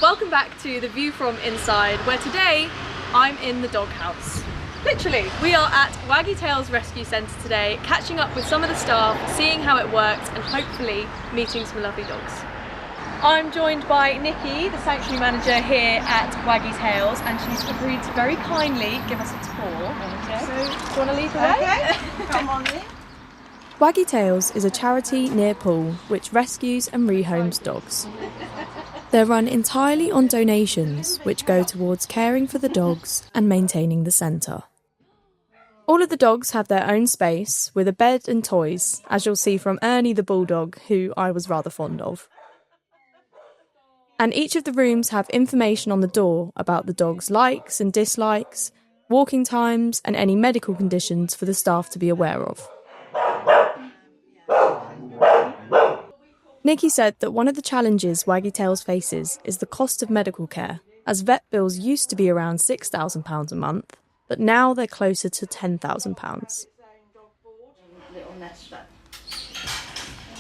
Welcome back to The View from Inside, where today I'm in the doghouse. Literally, we are at Waggy Tails Rescue Centre today, catching up with some of the staff, seeing how it works and hopefully meeting some lovely dogs. I'm joined by Nikki, the sanctuary manager here at Waggy Tails, and she's agreed to very kindly give us a tour. Okay. So, do you want to lead the way? Okay, come on in. Waggy Tails is a charity near Poole which rescues and rehomes dogs. They're run entirely on donations which go towards caring for the dogs and maintaining the centre. All of the dogs have their own space with a bed and toys, as you'll see from Ernie the bulldog, who I was rather fond of. And each of the rooms have information on the door about the dog's likes and dislikes, walking times and any medical conditions for the staff to be aware of. Nikki said that one of the challenges Waggy Tails faces is the cost of medical care, as vet bills used to be around £6,000 a month, but now they're closer to £10,000.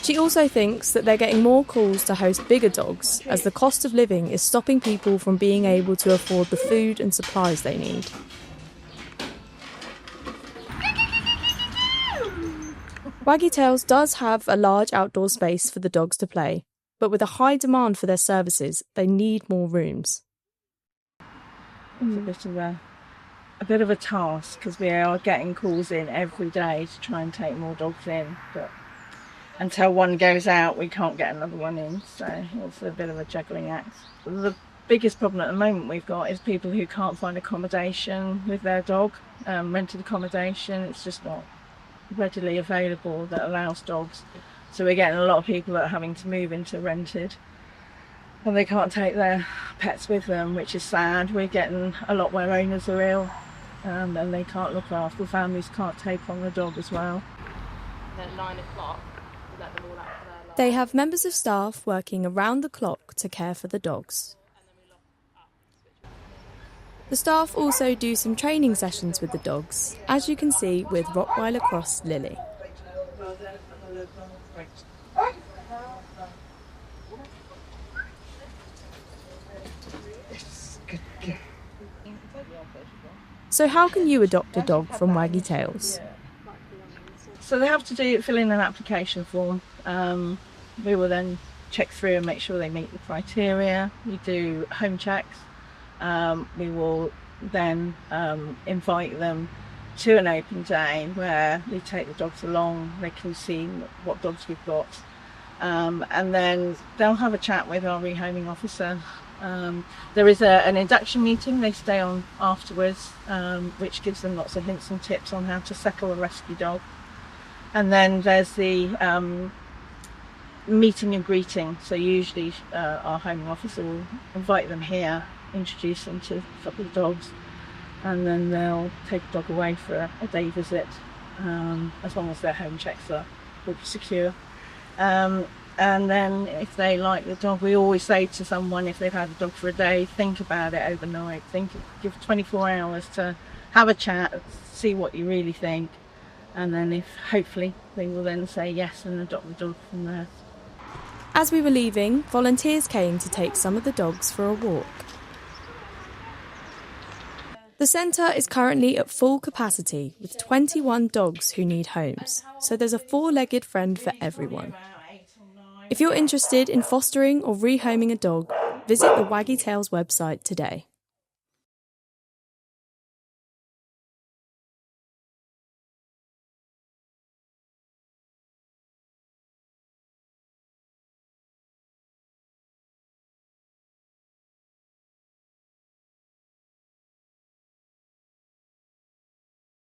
She also thinks that they're getting more calls to host bigger dogs, as the cost of living is stopping people from being able to afford the food and supplies they need. Waggy Tails does have a large outdoor space for the dogs to play, but with a high demand for their services, they need more rooms. It's a bit of a task because we are getting calls in every day to try and take more dogs in, but until one goes out we can't get another one in, so it's a bit of a juggling act. The biggest problem at the moment we've got is people who can't find accommodation with their dog, rented accommodation. It's just not readily available that allows dogs, so we're getting a lot of people that are having to move into rented and they can't take their pets with them, which is sad. We're getting a lot where owners are ill and they can't look after, families can't take on the dog as well. Then at 9 o'clock, we let them all out for their lunch. They have members of staff working around the clock to care for the dogs. The staff also do some training sessions with the dogs, as you can see with Rottweiler Cross Lily. So how can you adopt a dog from Waggy Tails? So they have to fill in an application form. We will then check through and make sure they meet the criteria. We do home checks. We will then invite them to an open day where we take the dogs along, they can see what dogs we've got, and then they'll have a chat with our rehoming officer. There is an induction meeting they stay on afterwards, which gives them lots of hints and tips on how to settle a rescue dog. And then there's the meeting and greeting, so usually our homing officer will invite them here, introduce them to a couple of dogs, and then they'll take the dog away for a day visit, as long as their home checks are secure. And then if they like the dog, we always say to someone, if they've had a dog for a day, think about it overnight, give 24 hours to have a chat, see what you really think, and then if hopefully they will then say yes and adopt the dog from there. As we were leaving, volunteers came to take some of the dogs for a walk. The centre is currently at full capacity with 21 dogs who need homes, so there's a four-legged friend for everyone. If you're interested in fostering or rehoming a dog, visit the Waggy Tails website today.